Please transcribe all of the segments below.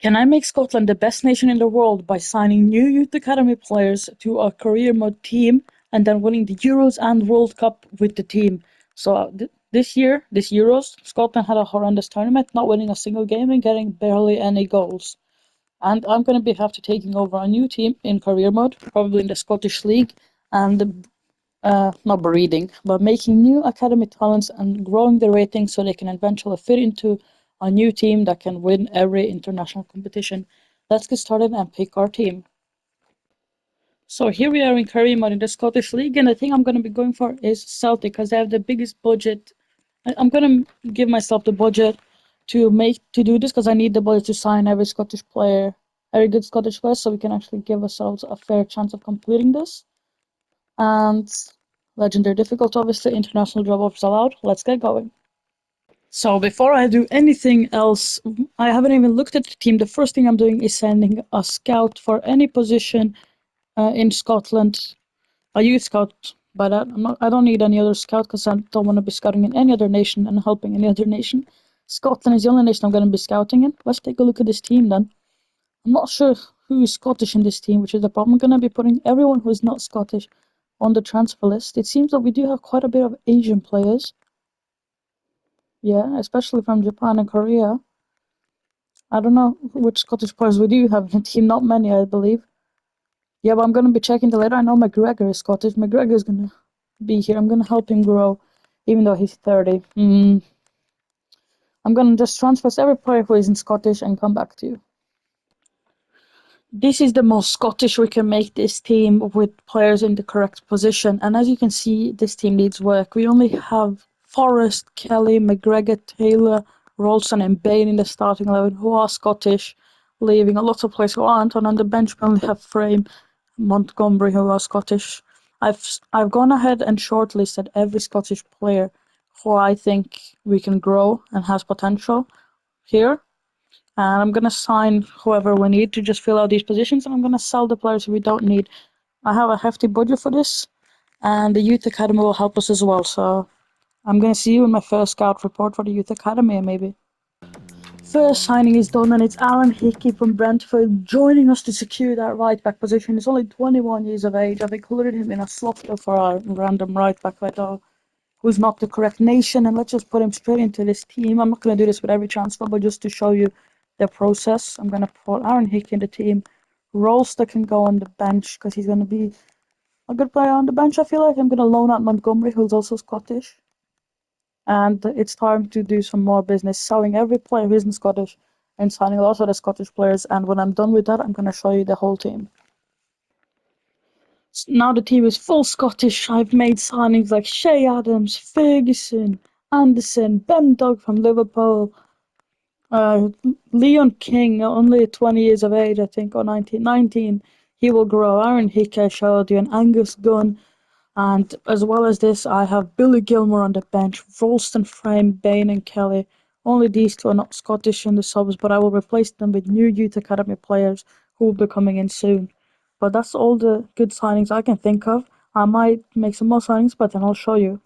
Can I make Scotland the best nation in the world by signing new youth academy players to a career mode team and then winning the Euros and World Cup with the team? So this year, this Euros, Scotland had a horrendous tournament, not winning a single game and getting barely any goals. And I'm going to be have to taking over a new team in career mode, probably in the Scottish League, and not breeding, but making new academy talents and growing the ratings so they can eventually fit into a new team that can win every international competition. Let's get started and pick our team. So here we are in career mode in the Scottish League, and the thing I'm going to be going for is Celtic because they have the biggest budget. I'm going to give myself the budget to do this because I need the budget to sign every Scottish player, every good Scottish player, so we can actually give ourselves a fair chance of completing this. And legendary difficult, obviously, international drop-offs allowed. Let's get going. So before I do anything else, I haven't even looked at the team. The first thing I'm doing is sending a scout for any position in Scotland. A youth scout. By that, I don't need any other scout because I don't want to be scouting in any other nation and helping any other nation. Scotland is the only nation I'm going to be scouting in. Let's take a look at this team then. I'm not sure who is Scottish in this team, which is the problem. I'm going to be putting everyone who is not Scottish on the transfer list. It seems that we do have quite a bit of Asian players. Yeah, especially from Japan and Korea. I don't know which Scottish players we do have in the team. Not many, I believe. Yeah, but I'm going to be checking the later. I know McGregor is Scottish. McGregor is going to be here. I'm going to help him grow, even though he's 30. I'm going to just transfer every player who isn't Scottish and come back to you. This is the most Scottish we can make this team with players in the correct position. And as you can see, this team needs work. We only have Forrest, Kelly, McGregor, Taylor, Ralston and Bain in the starting 11 who are Scottish, leaving a lot of players who aren't. And on the bench, we only have Frame, Montgomery who are Scottish. I've gone ahead and shortlisted every Scottish player who I think we can grow and has potential here. And I'm going to sign whoever we need to just fill out these positions, and I'm going to sell the players we don't need. I have a hefty budget for this, and the Youth Academy will help us as well. So I'm going to see you in my first scout report for the Youth Academy, maybe. First signing is done, and it's Aaron Hickey from Brentford joining us to secure that right back position. He's only 21 years of age. I've included him in a slot for a random right back I thought, who's not the correct nation, and let's just put him straight into this team. I'm not going to do this with every transfer, but just to show you the process, I'm going to put Aaron Hickey in the team. Rolster can go on the bench because he's going to be a good player on the bench, I feel like. I'm going to loan out Montgomery, who's also Scottish. And it's time to do some more business, selling every player who isn't Scottish and signing a lot of the Scottish players. And when I'm done with that, I'm going to show you the whole team. Now the team is full Scottish. I've made signings like Shay Adams, Ferguson, Anderson, Ben Doug from Liverpool, Leon King, only 20 years of age, I think, or 19. He will grow. Aaron Hickey, I showed you, and Angus Gunn. And as well as this, I have Billy Gilmore on the bench, Ralston, Frame, Bain, and Kelly. Only these two are not Scottish in the subs, but I will replace them with new Youth Academy players who will be coming in soon. But that's all the good signings I can think of. I might make some more signings, but then I'll show you.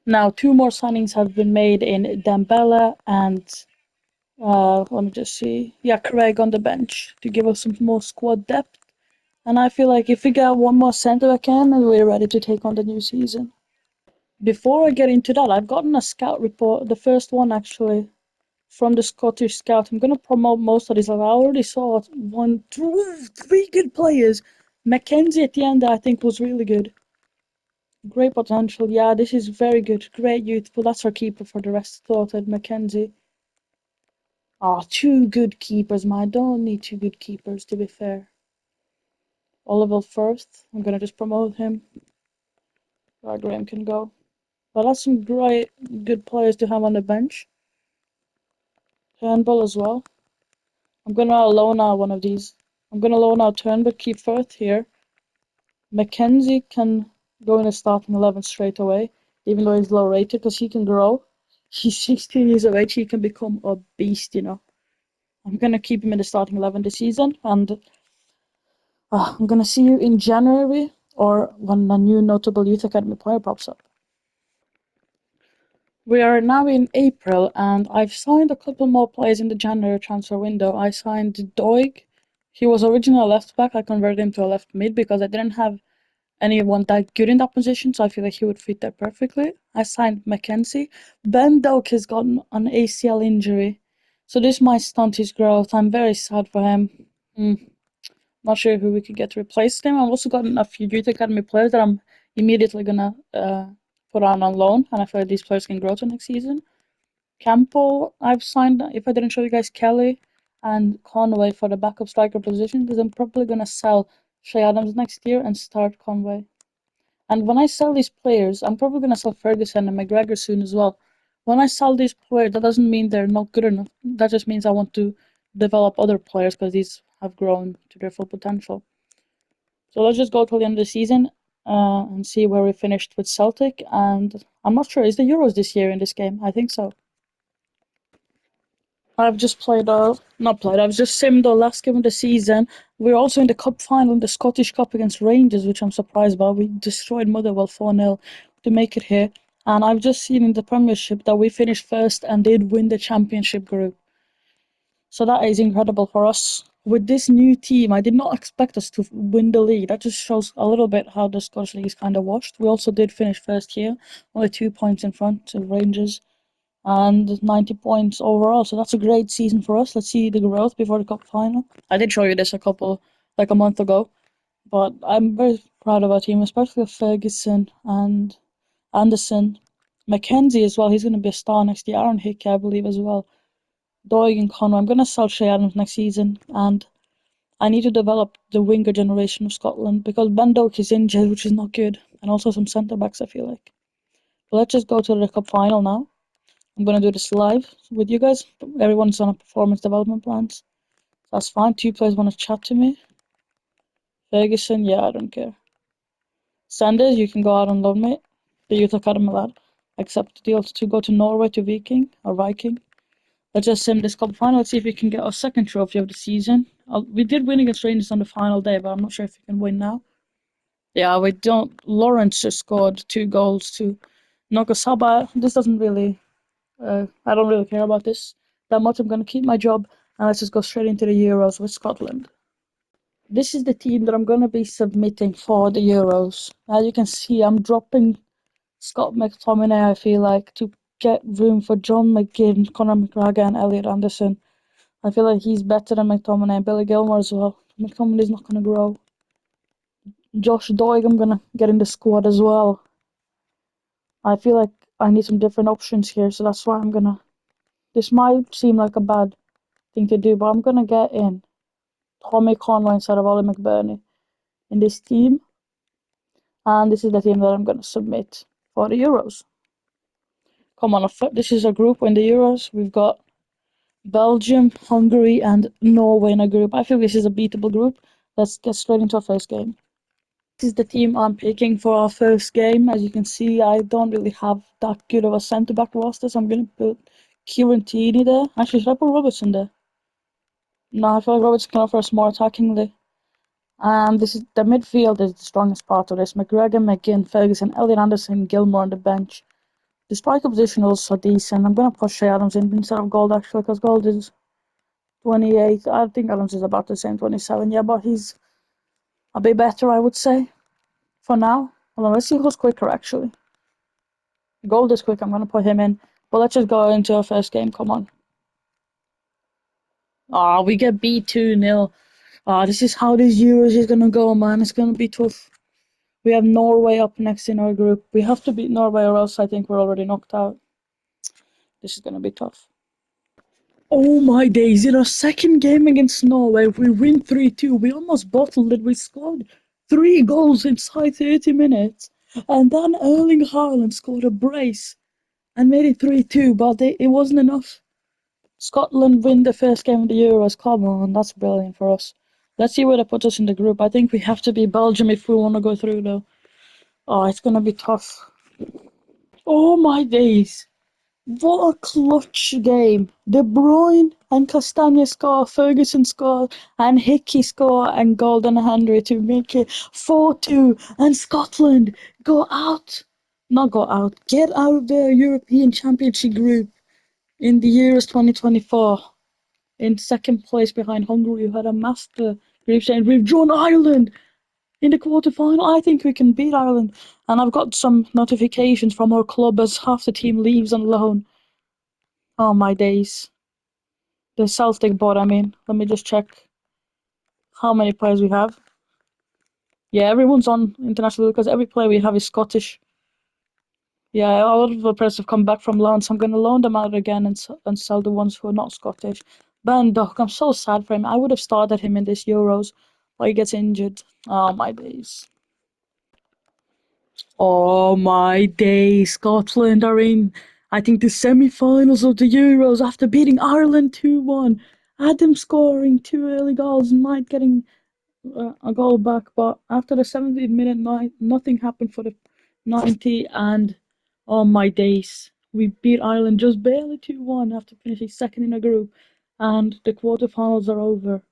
Now, two more signings have been made in Dembele and let me just see. Yeah, Craig on the bench to give us some more squad depth. And I feel like if we get one more centre back in, then we're ready to take on the new season. Before I get into that, I've gotten a scout report, the first one actually, from the Scottish Scout. I'm going to promote most of these. Like I already saw one, two, three good players. Mackenzie at the end, I think, was really good. Great potential. Yeah, this is very good. Great youthful. That's our keeper for the rest sorted. Mackenzie. Ah, two good keepers, man. I don't need two good keepers, to be fair. Oliver first. I'm going to just promote him. Graham can go. But that's some great, good players to have on the bench. Turnbull as well. I'm going to loan out one of these. I'm going to loan out Turnbull, keep Firth here. Mackenzie can go in the starting 11 straight away, even though he's low rated, because he can grow. He's 16 years of age, he can become a beast, you know. I'm going to keep him in the starting 11 this season, and I'm going to see you in January or when a new notable Youth Academy player pops up. We are now in April, and I've signed a couple more players in the January transfer window. I signed Doig. He was originally a left back. I converted him to a left mid because I didn't have anyone that good in that position, so I feel like he would fit there perfectly. I signed Mackenzie. Ben Doak has gotten an ACL injury, so this might stunt his growth. I'm very sad for him. Not sure who we could get to replace him. I've also gotten a few youth academy players that I'm immediately gonna put on loan, and I feel like these players can grow to next season. Campbell, I've signed, if I didn't show you guys, Kelly and Conway for the backup striker position because I'm probably going to sell Shay Adams next year and start Conway. And when I sell these players, I'm probably going to sell Ferguson and McGregor soon as well. When I sell these players, that doesn't mean they're not good enough. That just means I want to develop other players because these have grown to their full potential. So let's just go till the end of the season and see where we finished with Celtic. And I'm not sure, is the Euros this year in this game? I think so. I've just played, not played, I've just simmed the last game of the season. We're also in the cup final in the Scottish Cup against Rangers, which I'm surprised about. We destroyed Motherwell 4-0 to make it here. And I've just seen in the Premiership that we finished first and did win the Championship group. So that is incredible for us. With this new team, I did not expect us to win the league. That just shows a little bit how the Scottish League is kind of washed. We also did finish first here, only 2 points in front of Rangers and 90 points overall. So that's a great season for us. Let's see the growth before the cup final. I did show you this like a month ago, but I'm very proud of our team, especially of Ferguson and Anderson. Mackenzie as well, he's going to be a star next year. Aaron Hickey, I believe, as well. Doig and Conway. I'm going to sell Shay Adams next season, and I need to develop the winger generation of Scotland because Ben Doak is injured, which is not good, and also some centre backs, I feel like. But let's just go to the cup final now. I'm gonna do this live with you guys. Everyone's on a performance development plans. That's fine. Two players want to chat to me. Ferguson, yeah, I don't care. Sanders, you can go out and loan mate. The youth academy lad. Accept the deal to go to Norway to Viking or Viking. Let's just sim this cup final. Let's see if we can get our second trophy of the season. We did win against Rangers on the final day, but I'm not sure if we can win now. Yeah, we don't. Lawrence just scored 2 goals to knock us out. But this doesn't really I don't really care about this that much. I'm going to keep my job and let's just go straight into the Euros with Scotland. This is the team that I'm going to be submitting for the Euros. As you can see, I'm dropping Scott McTominay, I feel like, to get room for John McGinn, Conor McGregor, and Elliot Anderson. I feel like he's better than McTominay and Billy Gilmore as well. McTominay's not going to grow. Josh Doig, I'm going to get in the squad as well. I feel like I need some different options here, so that's why I'm going to. This might seem like a bad thing to do, but I'm gonna get in Tommy Conway instead of Ollie McBurney in this team, and this is the team that I'm gonna submit for the Euros. Come on, this is a group in the Euros. We've got Belgium, Hungary, and Norway in a group. I feel this is a beatable group. Let's get straight into our first game. This is the team I'm picking for our first game. As you can see, I don't really have that good of a centre back roster, so I'm gonna put Kieran Tierney there. Actually, should I put Robertson there? No, I feel like Robertson can offer us more attackingly. This is the midfield is the strongest part of this. McGregor, McGinn, Ferguson, Elliot Anderson, Gilmore on the bench. The striker position is also decent. I'm gonna push Shay Adams in instead of Gold actually because Gold is 28. I think Adams is about the same, 27. Yeah, but he's a bit better, I would say, for now. Hold on, let's see who's quicker actually. Gold is quick. I'm gonna put him in. But let's just go into our first game. Come on. Ah, we get beat 2-0. Ah, this is how this Euros is gonna go, man. It's gonna be tough. We have Norway up next in our group. We have to beat Norway or else I think we're already knocked out. This is going to be tough. Oh my days, in our second game against Norway, we win 3-2. We almost bottled it. We scored 3 goals inside 30 minutes. And then Erling Haaland scored a brace and made it 3-2, but it wasn't enough. Scotland win the first game of the Euros. Come on, that's brilliant for us. Let's see where that puts us in the group. I think we have to beat Belgium if we want to go through, though. Oh, it's going to be tough. Oh my days. What a clutch game. De Bruyne and Castagne score, Ferguson score, and Hickey score, and Golden Henry to make it 4-2, and Scotland go out Not go out. Get out of the European Championship group in the Euros 2024. In second place behind Hungary, who had a master group stage. We've drawn Ireland in the quarterfinal. I think we can beat Ireland. And I've got some notifications from our club as half the team leaves on loan. Oh my days. The Celtic board, I mean. Let me just check how many players we have. Yeah, everyone's on international because every player we have is Scottish. Yeah, a lot of the players have come back from loan, so I'm going to loan them out again and sell the ones who are not Scottish. Ben Dock, I'm so sad for him. I would have started him in this Euros, but he gets injured. Oh my days. Oh my days. Scotland are in, I think, the semi-finals of the Euros after beating Ireland 2-1. Adam scoring two early goals and Knight getting a goal back, but after the 70th minute, nothing happened for the 90, and oh my days, we beat Ireland just barely 2-1 after finishing second in a group, and the quarterfinals are over.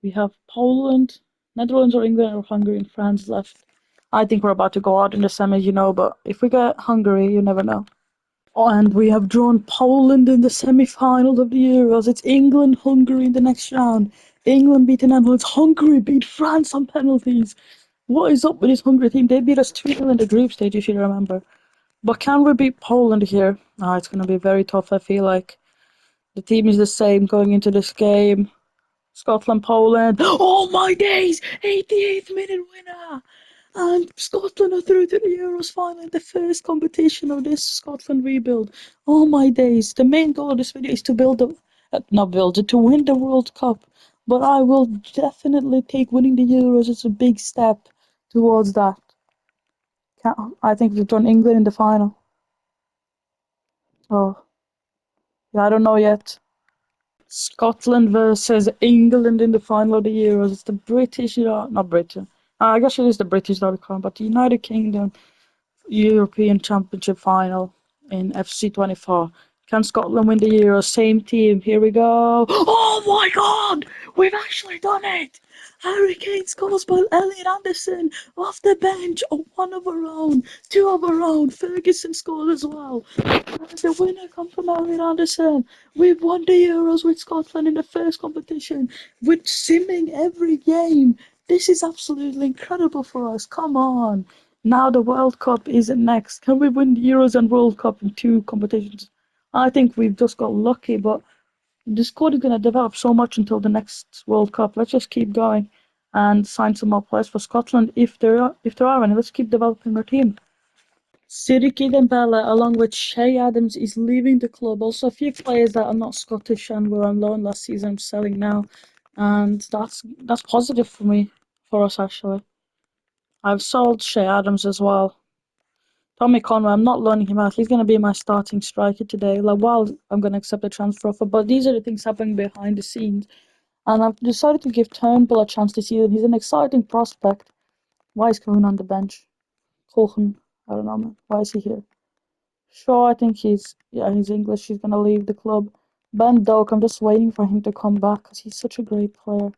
We have Poland, Netherlands or England or Hungary and France left. I think we're about to go out in the semis, but if we get Hungary, you never know. Oh, and we have drawn Poland in the semi-finals of the Euros. It's England, Hungary in the next round. England beat the Netherlands. Hungary beat France on penalties. What is up with this Hungary team? They beat us 2-0 in the group stage, you should remember. But can we beat Poland here? It's going to be very tough, I feel like. The team is the same going into this game. Scotland, Poland. Oh my days! 88th minute winner! And Scotland are through to the Euros final in the first competition of this Scotland rebuild. Oh my days. The main goal of this video is to not build it, to win the World Cup. But I will definitely take winning the Euros as a big step towards that. I think we've done England in the final. Oh, yeah, I don't know yet. Scotland versus England in the final of the Euros. It's the British, not Britain. I guess it is the British.com, but the United Kingdom European Championship final in FC 24. Can Scotland win the Euro? Same team. Here we go. Oh my God! We've actually done it! Harry Kane scores by Elliot Anderson off the bench. Oh, one of our own, two of our own. Ferguson scored as well. And the winner comes from Elliot Anderson. We've won the Euros with Scotland in the first competition. We're simming every game. This is absolutely incredible for us. Come on. Now the World Cup is next. Can we win the Euros and World Cup in two competitions? I think we've just got lucky, but the squad is going to develop so much until the next World Cup. Let's just keep going and sign some more players for Scotland if there are any. Let's keep developing our team. Siriki Dembele, along with Shay Adams, is leaving the club. Also, a few players that are not Scottish and were on loan last season, I'm selling now, and that's positive for us actually. I've sold Shay Adams as well. Tommy Conway, I'm not loaning him out. He's going to be my starting striker today. Like, while I'm going to accept the transfer offer, but these are the things happening behind the scenes. And I've decided to give Turnbull a chance this season. He's an exciting prospect. Why is Cohen on the bench? Cohen, I don't know, man. Why is he here? Sure, I think he's English. He's going to leave the club. Ben Doak, I'm just waiting for him to come back because he's such a great player.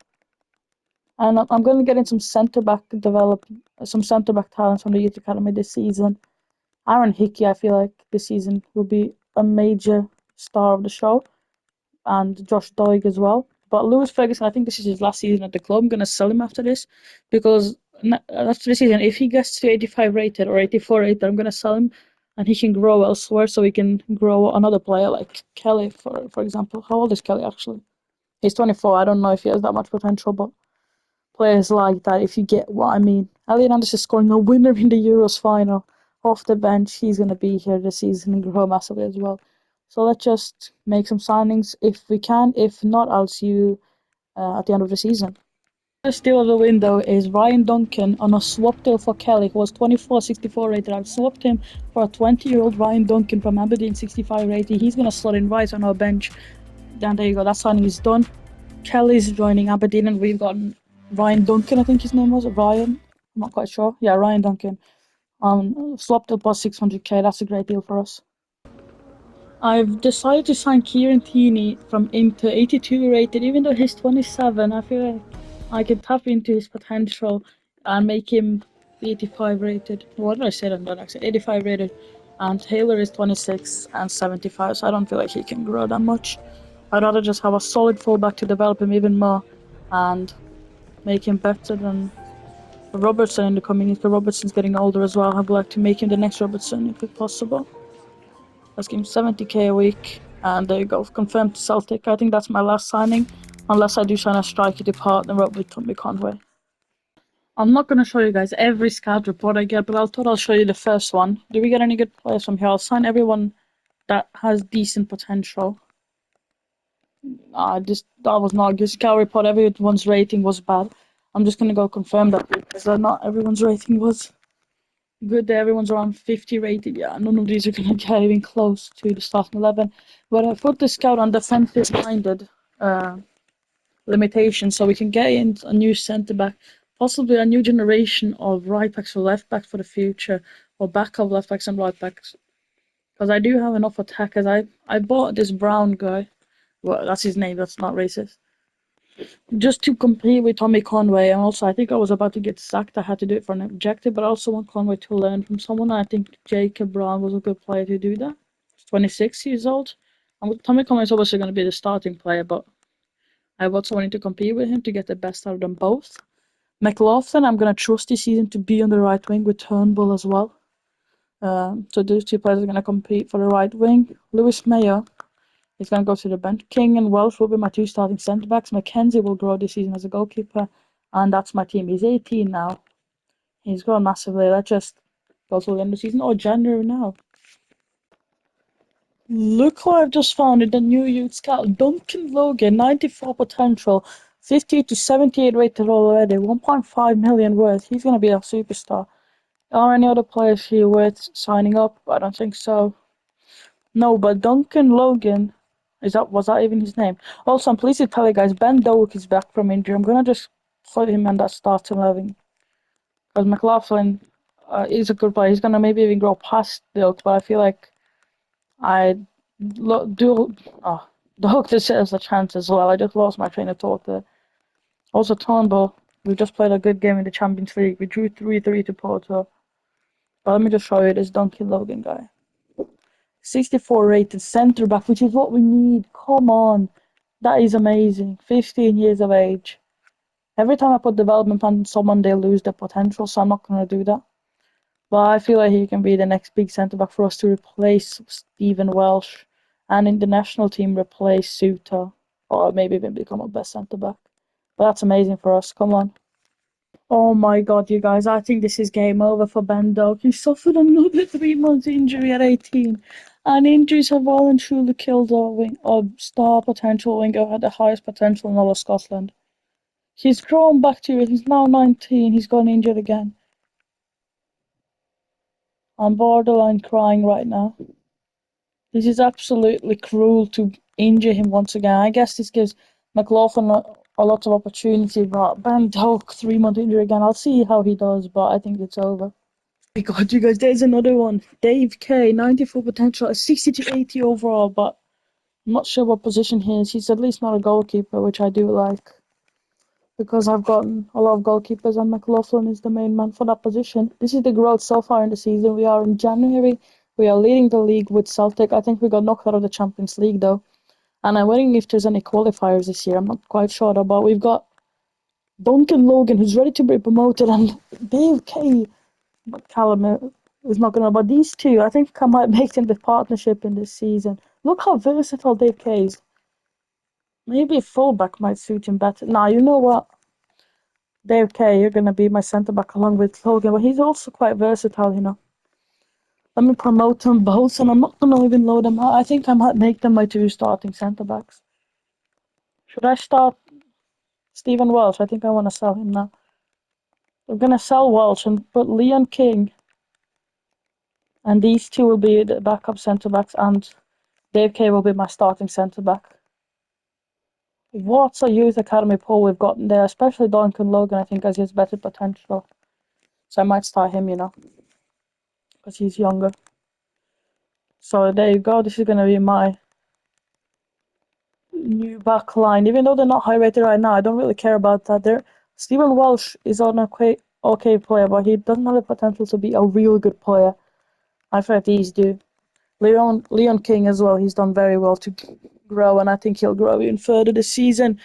And I'm going to get in some centre back talents from the youth academy this season. Aaron Hickey, I feel like this season will be a major star of the show, and Josh Doig as well. But Lewis Ferguson, I think this is his last season at the club. I'm going to sell him after this because after this season, if he gets to 85 rated or 84 rated, I'm going to sell him and he can grow elsewhere so we can grow another player like Kelly, for example. How old is Kelly actually? He's 24. I don't know if he has that much potential, but players like that, if you get what I mean. Elliot Anderson scoring a winner in the Euros final off the bench. He's going to be here this season and grow massively as well. So let's just make some signings if we can. If not, I'll see you at the end of the season. The steal of the window is Ryan Duncan on a swap deal for Kelly, who was 24-64 rated. I've swapped him for a 20-year-old Ryan Duncan from Aberdeen, 65 rated. He's going to slot in right on our bench. Then there you go. That signing is done. Kelly's joining Aberdeen, and we've got Ryan Duncan, I think his name was. Ryan? I'm not quite sure. Yeah, Ryan Duncan. Swapped up about 600k. That's a great deal for us. I've decided to sign Kieran Tierney from Inter, 82 rated. Even though he's 27, I feel like I can tap into his potential and make him 85 rated. What did I say? I'm not actually 85 rated, and Taylor is 26 and 75. So I don't feel like he can grow that much. I'd rather just have a solid fullback to develop him even more, and make him better than Robertson in the coming years. Because Robertson's getting older as well. I'd like to make him the next Robertson if it's possible. Let's give him 70k a week, and there you go. Confirmed to Celtic. I think that's my last signing, unless I do sign a striker to partner up with Tommy Conway. I'm not going to show you guys every scout report I get, but I thought I'll show you the first one. Do we get any good players from here? I'll sign everyone that has decent potential. That was not a good scout report. Everyone's rating was bad. I'm just going to go confirm that because not everyone's rating was good. Everyone's around 50 rated. Yeah, none of these are going to get even close to the starting 11. But I put the scout on defensive minded limitations so we can get in a new centre back, possibly a new generation of right backs or left backs for the future, or backup left backs and right backs. Because I do have enough attackers. I bought this Brown guy. Well, that's his name. That's not racist. Just to compete with Tommy Conway, and also I think I was about to get sacked. I had to do it for an objective, but I also want Conway to learn from someone. I think Jacob Brown was a good player to do that. He's 26 years old. And Tommy Conway is obviously going to be the starting player, but I want someone to compete with him to get the best out of them both. McLaughlin, I'm going to trust this season to be on the right wing with Turnbull as well. So those two players are going to compete for the right wing. Lewis Mayer is going to go to the bench. King and Welsh will be my two starting centre backs. Mackenzie will grow this season as a goalkeeper, and that's my team. He's 18 now. He's grown massively. Let's just go till the end of the season or January now. Look who I've just found in the new youth scout. Duncan Logan, 94 potential, 50 to 78 rated already, 1.5 million worth. He's going to be a superstar. Are any other players here worth signing up? I don't think so. No, but Duncan Logan, was that even his name? Also, I'm pleased to tell you guys, Ben Doak is back from injury. I'm going to just put him in that starting 11. Because McLaughlin is a good player. He's going to maybe even grow past Doak, but I feel like I do. Oh, the hook deserves a chance as well. I just lost my train of thought there. Also, Turnbull, we just played a good game in the Champions League. We drew 3-3 to Porto. But let me just show you this Duncan Logan guy. 64 rated centre back, which is what we need. Come on. That is amazing. 15 years of age. Every time I put development on someone, they lose their potential, so I'm not going to do that. But I feel like he can be the next big centre back for us to replace Stephen Welsh, and in the national team replace Suter, or maybe even become a best centre back. But that's amazing for us. Come on. Oh my god, you guys, I think this is game over for Ben Doak. He suffered another 3 months injury at 18. And injuries have well and truly killed our star potential winger who had the highest potential in all of Scotland. He's grown back to it. He's now 19. He's gone injured again. I'm borderline crying right now. This is absolutely cruel to injure him once again. I guess this gives McLaughlin a lot of opportunity, but Ben Doak, 3 month injury again. I'll see how he does, but I think it's over. My god, you guys, there's another one. Dave K, 94 potential, 60 to 80 overall, but I'm not sure what position he is. He's at least not a goalkeeper, which I do like. Because I've gotten a lot of goalkeepers, and McLaughlin is the main man for that position. This is the growth so far in the season. We are in January. We are leading the league with Celtic. I think we got knocked out of the Champions League, though. And I'm wondering if there's any qualifiers this year. I'm not quite sure, though, but we've got Duncan Logan, who's ready to be promoted, and Dave K. But Callum is not going to. But these two, I think I might make them the partnership in this season. Look how versatile Dave K is. Maybe a fullback might suit him better. Nah, you know what? Dave K, you're going to be my centre back along with Logan. But he's also quite versatile, you know. Let me promote them both, and I'm not going to even load them out. I think I might make them my two starting centre backs. Should I start Stephen Welsh? I think I want to sell him now. I'm going to sell Welsh and put Leon King. And these two will be the backup centre backs, and Dave K will be my starting centre back. What a youth academy pool we've gotten there, especially Duncan Logan, I think, has his better potential. So I might start him, you know, because he's younger. So there you go. This is going to be my new back line. Even though they're not high rated right now, I don't really care about that. Stephen Welsh is on a okay player, but he doesn't have the potential to be a real good player. I feel like these do. Leon King as well. He's done very well to grow, and I think he'll grow even further this season.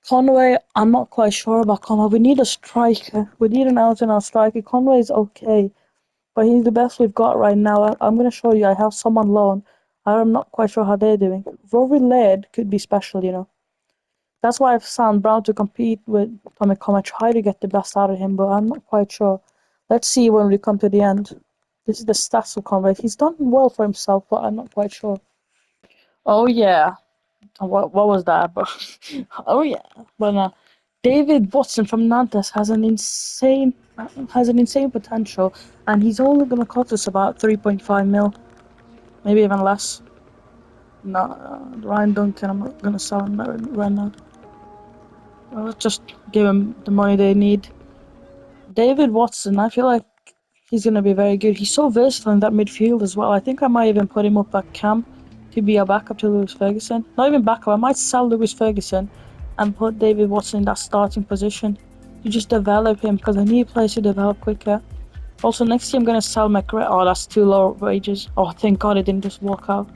Conway, I'm not quite sure about Conway. We need a striker. We need an out-and-out striker. Conway is okay, but he's the best we've got right now. I'm going to show you. I have some on loan. I'm not quite sure how they're doing. Rory Laird could be special, you know. That's why I've signed Brown to compete with Tommy Conway. Try to get the best out of him, but I'm not quite sure. Let's see when we come to the end. This is the stats of Conway. He's done well for himself, but I'm not quite sure. Oh yeah, what was that? But oh yeah, but David Watson from Nantes has an insane potential, and he's only gonna cost us about 3.5 mil, maybe even less. No, Ryan Duncan, I'm not gonna sell him right now. Let's just give him the money they need. David Watson, I feel like he's going to be very good. He's so versatile in that midfield as well. I think I might even put him up at camp to be a backup to Lewis Ferguson. Not even backup, I might sell Lewis Ferguson and put David Watson in that starting position to just develop him because I need players to develop quicker. Also, next year I'm going to sell McGregor. Oh, that's too low wages. Oh, thank God I didn't just walk out.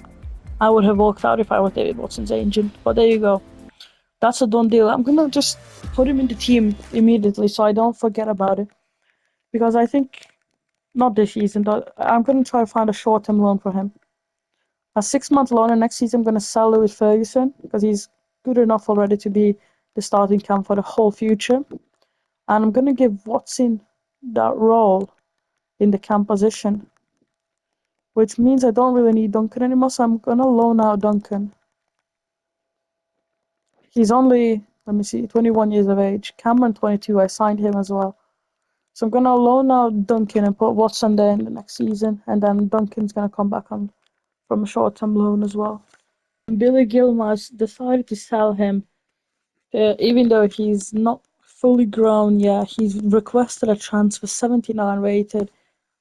I would have walked out if I was David Watson's agent. But there you go. That's a done deal. I'm going to just put him in the team immediately so I don't forget about it. Because I think not this season, but I'm going to try to find a short-term loan for him. A 6-month loan, and next season I'm going to sell Lewis Ferguson because he's good enough already to be the starting camp for the whole future. And I'm going to give Watson that role in the camp position, which means I don't really need Duncan anymore, so I'm going to loan out Duncan. He's only, let me see, 21 years of age. Cameron, 22, I signed him as well. So I'm going to loan out Duncan and put Watson there in the next season, and then Duncan's going to come back on from a short-term loan as well. Billy Gilmour's decided to sell him, even though he's not fully grown yet. He's requested a transfer, 79 rated.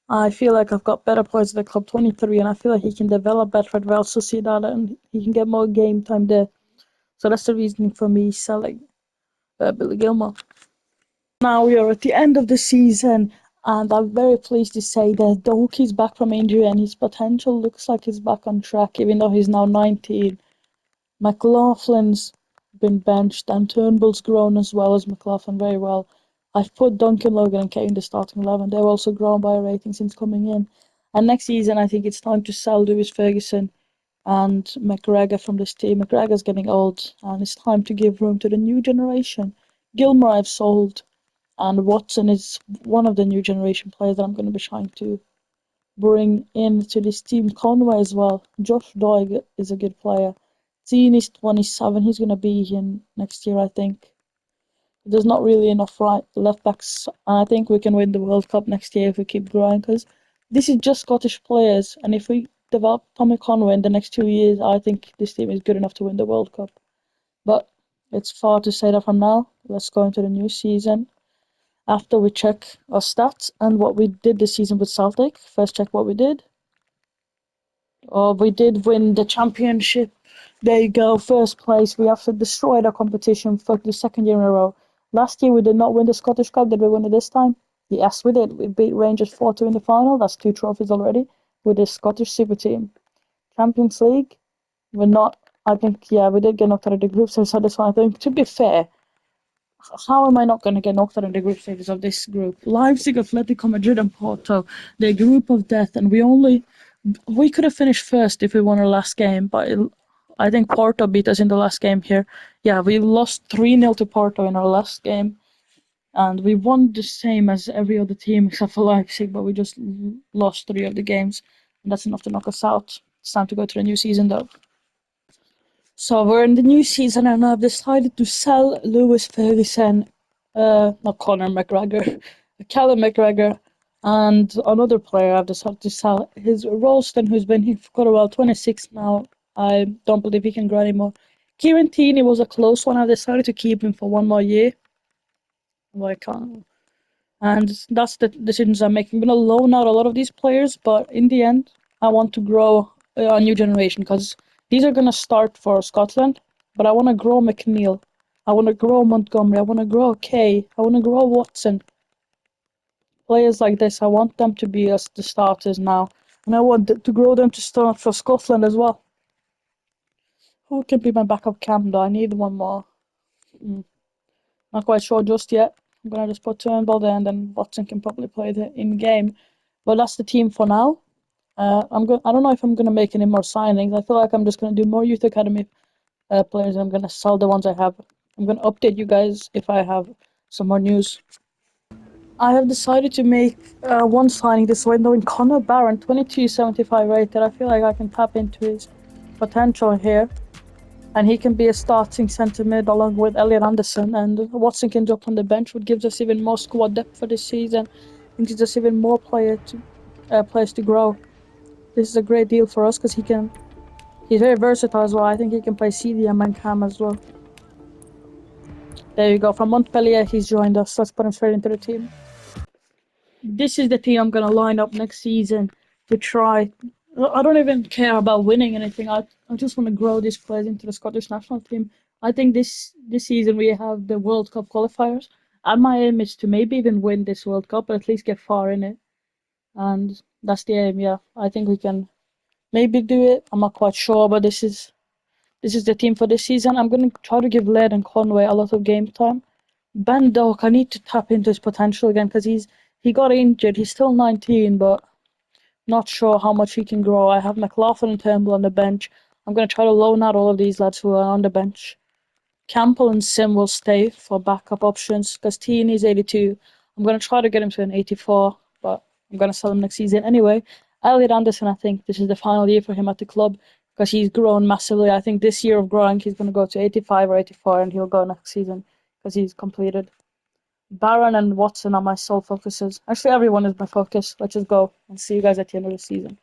I feel like I've got better players at the club, 23, and I feel like he can develop better at Real Sociedad and he can get more game time there. So that's the reasoning for me selling Billy Gilmour. Now we are at the end of the season, and I'm very pleased to say that Doki's back from injury and his potential looks like he's back on track, even though he's now 19. McLaughlin's been benched, and Turnbull's grown as well as McLaughlin very well. I've put Duncan, Logan, and Kane in the starting 11. They've also grown by a rating since coming in. And next season, I think it's time to sell Lewis Ferguson and McGregor from this team. McGregor's getting old, and it's time to give room to the new generation. Gilmour I've sold, and Watson is one of the new generation players that I'm going to be trying to bring into this team. Conway as well. Josh Doig is a good player. Dean is 27. He's going to be here next year, I think. There's not really enough left backs, and I think we can win the World Cup next year if we keep growing. Because this is just Scottish players, and if we develop Tommy Conway in the next 2 years, I think this team is good enough to win the World Cup. But it's far to say that from now. Let's go into the new season. After we check our stats and what we did this season with Celtic, first check what we did. Oh, we did win the championship. There you go, first place. We have to destroy the competition for the second year in a row. Last year we did not win the Scottish Cup. Did we win it this time? Yes, we did. We beat Rangers 4-2 in the final. That's 2 trophies already with the Scottish Super Team. Champions League, we're not. I think, yeah, we did get knocked out of the group stage. So this one, I think, to be fair, how am I not going to get knocked out in the group stages of this group? Leipzig, Atletico Madrid, and Porto, the group of death, and we could have finished first if we won our last game, but I think Porto beat us in the last game here. Yeah, we lost 3-0 to Porto in our last game, and we won the same as every other team except for Leipzig, but we just lost 3 of the games, and that's enough to knock us out. It's time to go to the new season, though. So we're in the new season, and I've decided to sell Lewis Ferguson, not Conor McGregor, Callum McGregor, and another player I've decided to sell is Ralston, who's been here for quite a while, 26 now. I don't believe he can grow anymore. Kieran Tierney was a close one. I've decided to keep him for 1 more year. Why can't? And that's the decisions I'm making. I'm going to loan out a lot of these players, but in the end, I want to grow a new generation because these are going to start for Scotland, but I want to grow McNeil. I want to grow Montgomery. I want to grow Kay. I want to grow Watson. Players like this, I want them to be as the starters now, and I want to grow them to start for Scotland as well. Who can be my backup cam though? I need one more. Not quite sure just yet. I'm gonna just put Turnbull there, and then Watson can probably play the in game. But that's the team for now. I don't know if I'm gonna make any more signings. I feel like I'm just gonna do more youth academy players. I'm gonna sell the ones I have. I'm gonna update you guys if I have some more news. I have decided to make one signing this window in Connor Barron, 2275 rated. I feel like I can tap into his potential here, and he can be a starting centre mid along with Elliot Anderson, and Watson can jump on the bench, which gives us even more squad depth for this season and gives us even more players to grow. This is a great deal for us because he's very versatile as well. I think he can play CDM and Cam as well. There you go. From Montpellier, he's joined us. Let's put him straight into the team. This is the team I'm going to line up next season to try. I don't even care about winning anything. I just want to grow these players into the Scottish national team. I think this season we have the World Cup qualifiers, and my aim is to maybe even win this World Cup, but at least get far in it. And that's the aim. Yeah, I think we can maybe do it. I'm not quite sure, but this is the team for this season. I'm going to try to give Laird and Conway a lot of game time. Ben Doak, I need to tap into his potential again because he got injured. He's still 19, but not sure how much he can grow. I have McLaughlin and Turnbull on the bench. I'm going to try to loan out all of these lads who are on the bench. Campbell and Sim will stay for backup options because Teen is 82. I'm going to try to get him to an 84, but I'm going to sell him next season anyway. Elliot Anderson, I think this is the final year for him at the club because he's grown massively. I think this year of growing, he's going to go to 85 or 84 and he'll go next season because he's completed. Barron and Watson are my sole focuses. Actually, everyone is my focus. Let's just go and see you guys at the end of the season.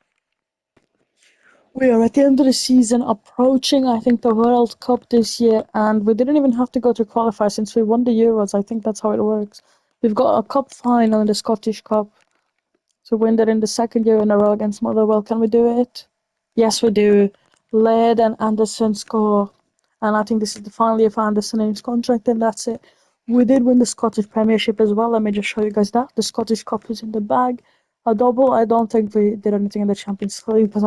We are at the end of the season, approaching, I think, the World Cup this year, and we didn't even have to go to qualify since we won the Euros. I think that's how it works. We've got a cup final in the Scottish Cup to win that in the second year in a row against Motherwell. Can we do it? Yes, we do. Laird and Anderson score, and I think this is the final year for Anderson in his contract, and that's it. We did win the Scottish Premiership as well. Let me just show you guys that. The Scottish Cup is in the bag. A double. I don't think we did anything in the Champions League because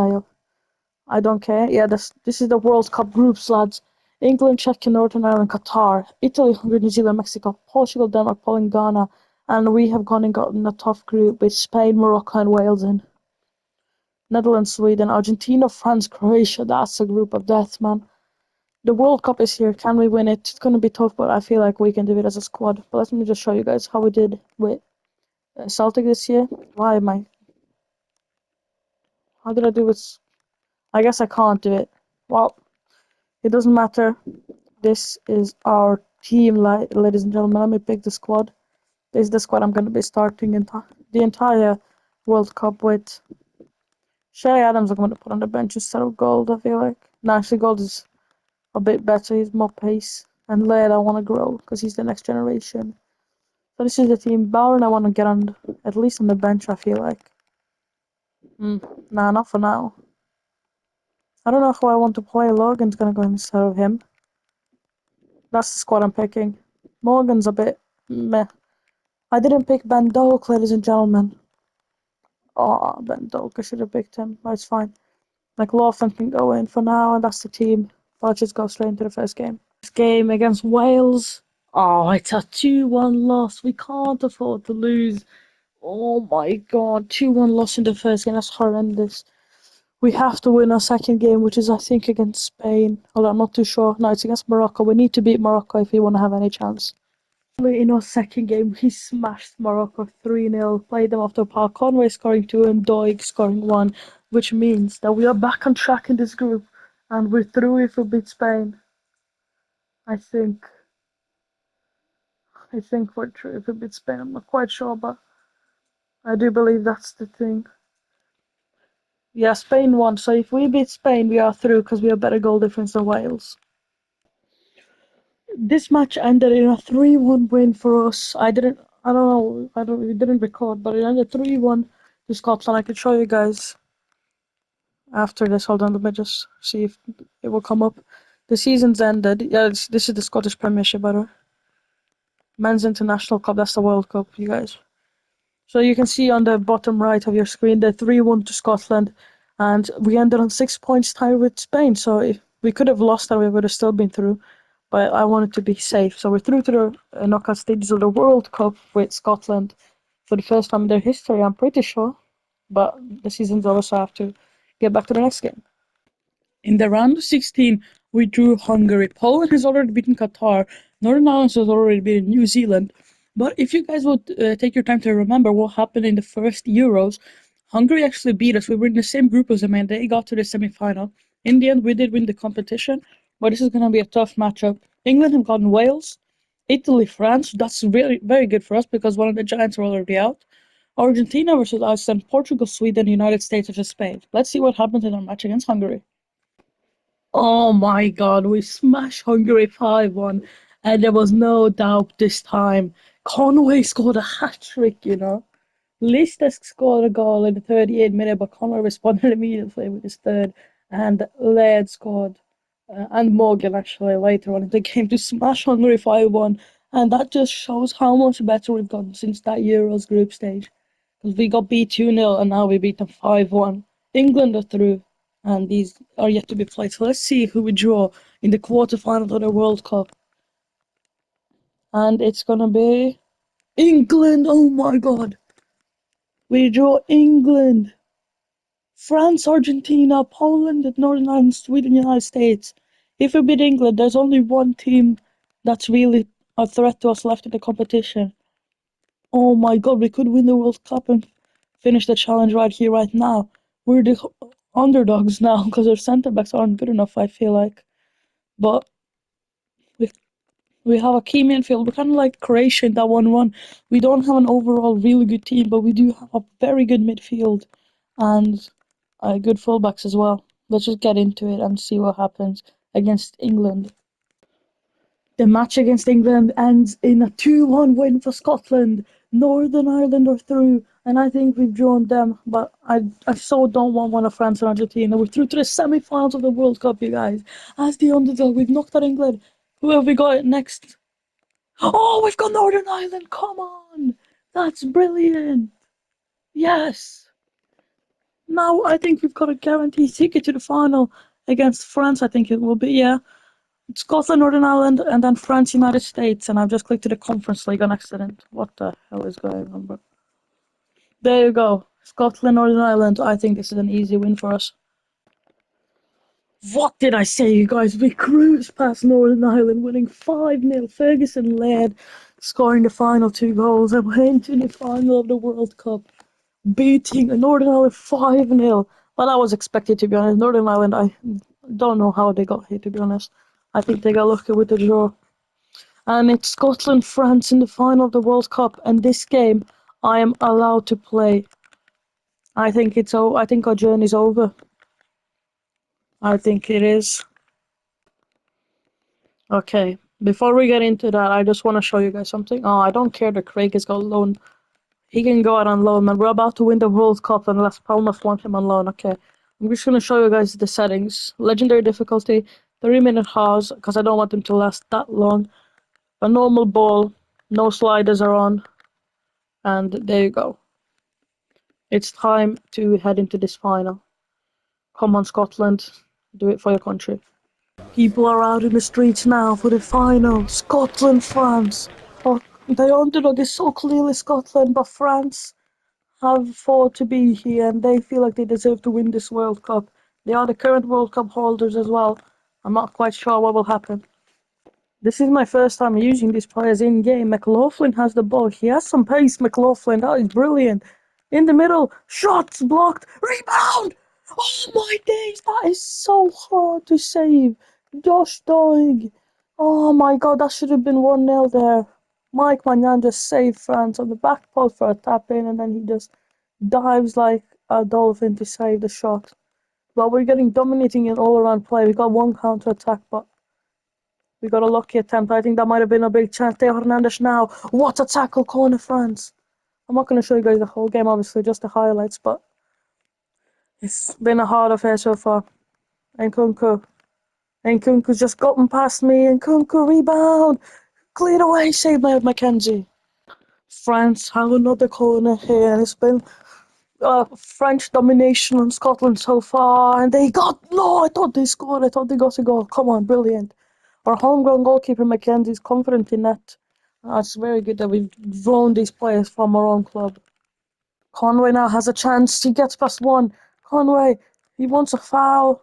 I don't care. Yeah, this is the World Cup groups, lads. England, Czech, Northern Ireland, Qatar, Italy, Hungary, New Zealand, Mexico, Portugal, Denmark, Poland, Ghana, and we have gone and gotten a tough group with Spain, Morocco, and Wales in. Netherlands, Sweden, Argentina, France, Croatia. That's a group of death, man. The World Cup is here. Can we win it? It's gonna be tough, but I feel like we can do it as a squad. But let me just show you guys how we did with Celtic this year. Why am I? How did I do it? I guess I can't do it. Well, it doesn't matter. This is our team, ladies and gentlemen. Let me pick the squad. This is the squad I'm going to be starting in the entire World Cup with. Shay Adams, I'm going to put on the bench instead of Gold, I feel like. No, actually, Gold is a bit better. He's more pace. And Laird, I want to grow because he's the next generation. So this is the team. Bowen, I want to get on, at least on the bench, I feel like. Nah, not for now. I don't know who I want to play. Logan's going to go instead of him. That's the squad I'm picking. Morgan's a bit meh. I didn't pick Ben Doak, ladies and gentlemen. Oh, Ben Doak, I should have picked him. But it's fine. McLaughlin can go in for now, and that's the team. Let's just go straight into the first game. First game against Wales. Oh, it's a 2-1 loss. We can't afford to lose. Oh my god, 2-1 loss in the first game. That's horrendous. We have to win our second game, which is, I think, against Spain. Although I'm not too sure. No, it's against Morocco. We need to beat Morocco if we want to have any chance. In our second game, we smashed Morocco 3-0, played them off the park. Conway scoring 2 and Doig scoring 1, which means that we are back on track in this group and we're through if we beat Spain. I think. I think we're through if we beat Spain. I'm not quite sure, but I do believe that's the thing. Yeah, Spain won, so if we beat Spain, we are through because we have better goal difference than Wales. This match ended in a 3-1 win for us. We didn't record, but it ended 3-1 to Scotland. I can show you guys after this. Hold on, let me just see if it will come up. The season's ended. Yeah, this is the Scottish Premiership, by the way. Men's International Cup, that's the World Cup, you guys. So you can see on the bottom right of your screen the 3-1 to Scotland, and we ended on 6 points tied with Spain. So if we could have lost and we would have still been through, but I wanted to be safe. So we're through to the knockout stages of the World Cup with Scotland for the first time in their history, I'm pretty sure. But the season's over, so I have to get back to the next game. In the round of 16, we drew Hungary. Poland has already beaten Qatar. Northern Ireland has already beaten New Zealand. But if you guys would take your time to remember what happened in the first Euros, Hungary actually beat us. We were in the same group as them and they got to the semi-final. In the end, we did win the competition, but this is going to be a tough matchup. England have gotten Wales, Italy, France. That's really very good for us because one of the giants are already out. Argentina versus Iceland, Portugal, Sweden, United States versus Spain. Let's see what happens in our match against Hungary. Oh my god, we smashed Hungary 5-1, and there was no doubt this time. Conway scored a hat trick, you know. Lister scored a goal in the 38th minute, but Conway responded immediately with his third, and Laird scored, and Morgan actually later on in the game to smash Hungary 5-1, and that just shows how much better we've gotten since that Euros group stage. Because we got beat 2-0 and now we beat them 5-1. England are through and these are yet to be played. So let's see who we draw in the quarterfinals of the World Cup. And it's gonna be England. Oh my god. We draw England, France, Argentina, Poland, Northern Ireland, Sweden, United States. If we beat England, there's only one team that's really a threat to us left in the competition. Oh my god, we could win the World Cup and finish the challenge right here, right now. We're the underdogs now because our centre backs aren't good enough, I feel like. But we, we have a key midfield. We're kind of like Croatia in that 1-1. We don't have an overall really good team, but we do have a very good midfield and good fullbacks as well. Let's just get into it and see what happens against England. The match against England ends in a 2-1 win for Scotland. Northern Ireland are through, and I think we've drawn them, but I so don't want one of France and Argentina. We're through to the semi-finals of the World Cup, you guys. As the underdog, we've knocked out England. Who have we got next? Oh, we've got Northern Ireland. Come on. That's brilliant. Yes. Now I think we've got a guaranteed ticket to the final against France, I think it will be, yeah. Scotland, Northern Ireland, and then France, United States, and I've just clicked to the Conference League on accident. What the hell is going on, bro? There you go. Scotland, Northern Ireland. I think this is an easy win for us. What did I say, you guys? We cruised past Northern Ireland, winning 5-0. Ferguson led, scoring the final 2 goals, and went to the final of the World Cup, beating Northern Ireland 5-0. But that was expected, to be honest. Northern Ireland, I don't know how they got here, to be honest. I think they got lucky with the draw. And it's Scotland France in the final of the World Cup. And this game, I am allowed to play. I think our journey's over. I think it is. Okay. Before we get into that, I just want to show you guys something. Oh, I don't care that Craig has got loan. He can go out on loan, man. We're about to win the World Cup, and Las Palmas want him on loan. Okay. I'm just gonna show you guys the settings. Legendary difficulty, 3-minute halves, because I don't want them to last that long. A normal ball, no sliders are on, and there you go. It's time to head into this final. Come on, Scotland. Do it for your country. People are out in the streets now for the final. Scotland, France. Oh, the underdog is so clearly Scotland, but France have fought to be here and they feel like they deserve to win this World Cup. They are the current World Cup holders as well. I'm not quite sure what will happen. This is my first time using these players in game. McLaughlin has the ball. He has some pace, McLaughlin. That is brilliant. In the middle, shots blocked. Rebound! Oh my days, that is so hard to save. Josh Doig. Oh my god, that should have been 1-0 there. Mike Magnan just saved France on the back post for a tap in and then he just dives like a dolphin to save the shot. But we're getting dominating in all around play. We got one counter attack, but we got a lucky attempt. I think that might have been a big chance. Theo Hernandez now. What a tackle, corner France. I'm not going to show you guys the whole game, obviously, just the highlights, but it's been a hard affair so far. And Kunku. And Kunku's just gotten past me. And Kunku rebound. Cleared away. Saved by Mackenzie. France have another corner here, and it's been French domination on Scotland so far, and they got no. I thought they scored. I thought they got a goal. Come on, brilliant! Our homegrown goalkeeper Mackenzie's confident in that. It's very good that we've loaned these players from our own club. Conway now has a chance. He gets past one. Conway, he wants a foul.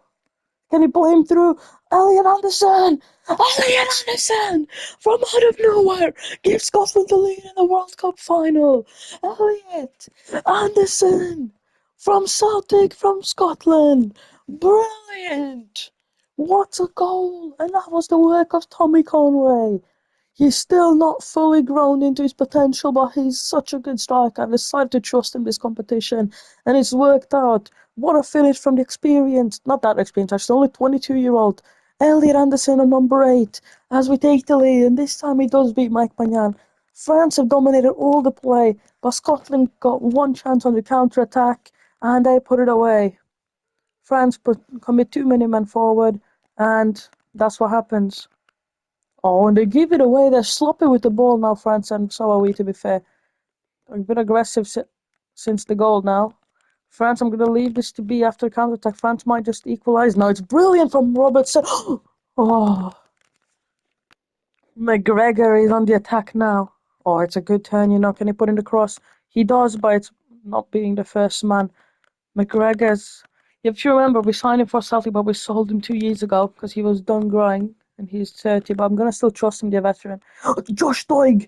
Can he pull him through? Elliot Anderson! Elliot Anderson! From out of nowhere! Gives Scotland the lead in the World Cup final! Elliot Anderson! From Celtic, from Scotland! Brilliant! What a goal! And that was the work of Tommy Conway. He's still not fully grown into his potential, but he's such a good striker. I've decided to trust him this competition, and it's worked out. What a finish from the experienced, not that experienced, actually, only 22-year-old Elliot Anderson on number 8 as we take the lead, and this time he does beat Mike Magnan. France have dominated all the play, but Scotland got one chance on the counter attack, and they put it away. France commit too many men forward, and that's what happens. Oh, and they give it away. They're sloppy with the ball now, France, and so are we, to be fair. A bit aggressive since the goal now. France, I'm going to leave this to be after counter-attack. France might just equalise. No, it's brilliant from Robertson. Oh, McGregor is on the attack now. Oh, it's a good turn, Can he put in the cross? He does, but it's not being the first man. McGregor's. If you remember, we signed him for Celtic, but we sold him 2 years ago because he was done growing and he's 30. But I'm gonna still trust him, the veteran. Josh Doig.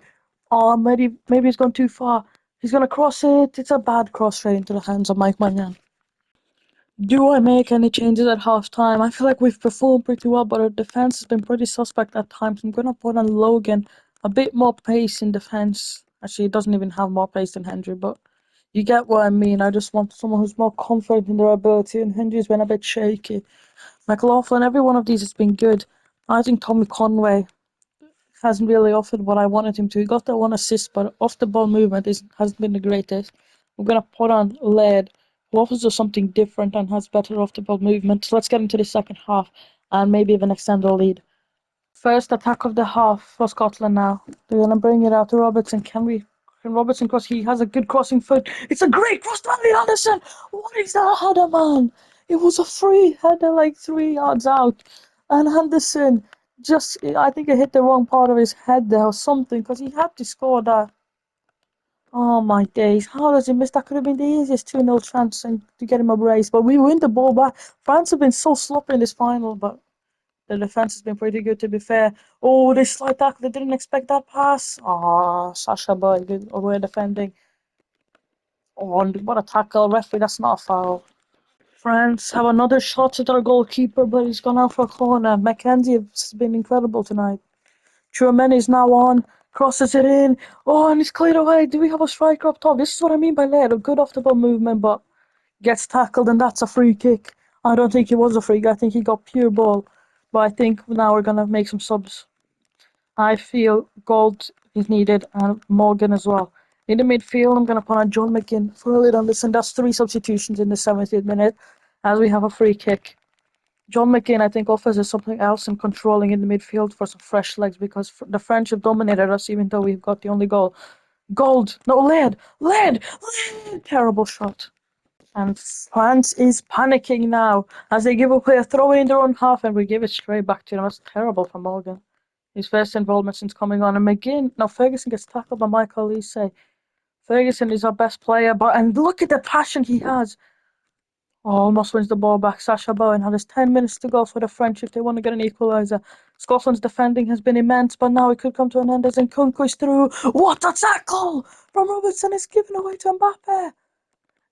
Oh, maybe he's gone too far. He's gonna cross it. It's a bad cross straight into the hands of Mike Mannion. Do I make any changes at half time? I feel like we've performed pretty well, but our defense has been pretty suspect at times. I'm gonna put on Logan, a bit more pace in defense. Actually, he doesn't even have more pace than Hendry, but you get what I mean. I just want someone who's more confident in their ability, and Hendry's been a bit shaky. McLaughlin, every one of these has been good. I think Tommy Conway hasn't really offered what I wanted him to. He got that one assist, but off the ball movement hasn't been the greatest. I'm gonna put on Laird, who offers us something different and has better off the ball movement. So let's get into the second half and maybe even extend the lead. First attack of the half for Scotland now. They're gonna bring it out to Robertson. Can Robertson cross? He has a good crossing foot. It's a great cross to Andy Anderson. What is that header, man? It was a free header like 3 yards out. And Anderson I think it hit the wrong part of his head there or something because he had to score that. Oh my days. How does he miss? That could have been the easiest 2-0 chance to get him a brace. But we win the ball back. France have been so sloppy in this final, but the defense has been pretty good, to be fair. Oh, they slight tackle. They didn't expect that pass. Oh, Sasha Boy, good away defending. Oh, and what a tackle. Referee, that's not a foul. France have another shot at our goalkeeper, but he's gone out for a corner. Mackenzie has been incredible tonight. Truman is now on, crosses it in. Oh, and he's cleared away. Do we have a striker up top? This is what I mean by later. Good off the ball movement, but gets tackled, and that's a free kick. I don't think it was a free kick. I think he got pure ball. But I think now we're going to make some subs. I feel Gold is needed and Morgan as well. In the midfield, I'm going to put on John McGinn for Elliot Anderson. That's 3 substitutions in the 70th minute as we have a free kick. John McGinn, I think, offers us something else in controlling in the midfield for some fresh legs because the French have dominated us even though we've got the only goal. Gold! No, Laird! Laird! Laird! Terrible shot. And France is panicking now as they give away a throw in their own half and we give it straight back to them. That's terrible for Morgan. His first involvement since coming on. And McGinn, now Ferguson gets tackled by Michael Lise. Ferguson is our best player, and look at the passion he has. Oh, almost wins the ball back. Sasha Bowen has 10 minutes to go for the French if they want to get an equaliser. Scotland's defending has been immense, but now it could come to an end as Nkunku is through. What a tackle from Robertson is given away to Mbappe.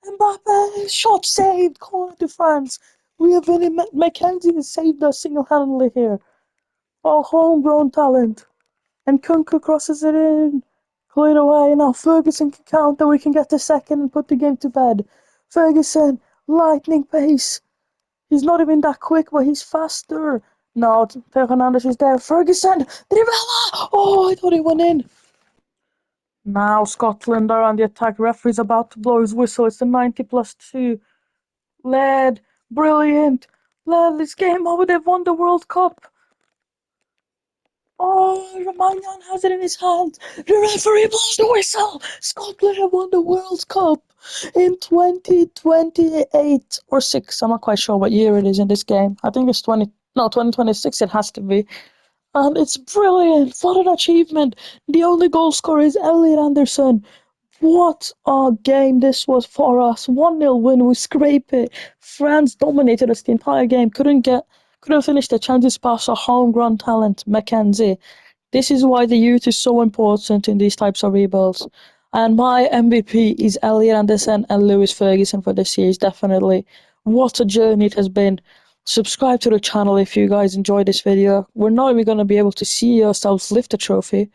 Mbappe, shot saved, corner to France. We have been Mackenzie has saved us single-handedly here. Oh, homegrown talent. And Nkunku crosses it in. Cleared away. Now Ferguson can counter. We can get the second and put the game to bed. Ferguson, lightning pace. He's not even that quick, but he's faster. No, Theo Hernandez is there. Ferguson, Drivella. Oh, I thought he went in. Now Scotland are on the attack. Referee's about to blow his whistle. It's the 90+2. Led, brilliant. Led, this game over. They've won the World Cup. Oh, Romagnan has it in his hands. The referee blows the whistle. Scotland have won the World Cup in 2028 or 6. I'm not quite sure what year it is in this game. I think it's 2026 it has to be. And it's brilliant. What an achievement. The only goal scorer is Elliot Anderson. What a game this was for us. 1-0 win, we scrape it. France dominated us the entire game. Couldn't finish the chances past our homegrown talent, Mackenzie. This is why the youth is so important in these types of rebuilds. And my MVP is Elliot Anderson and Lewis Ferguson for this series, definitely. What a journey it has been. Subscribe to the channel if you guys enjoyed this video. We're not even going to be able to see yourselves lift the trophy.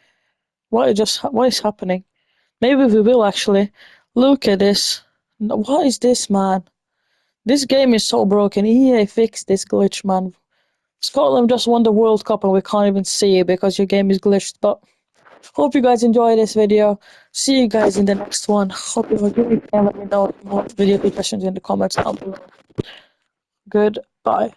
What is happening? Maybe we will actually. Look at this. What is this, man? This game is so broken. EA fixed this glitch, man. Scotland just won the World Cup and we can't even see it because your game is glitched. But hope you guys enjoy this video. See you guys in the next one. Hope you enjoy and let me know more video questions in the comments down below. Goodbye.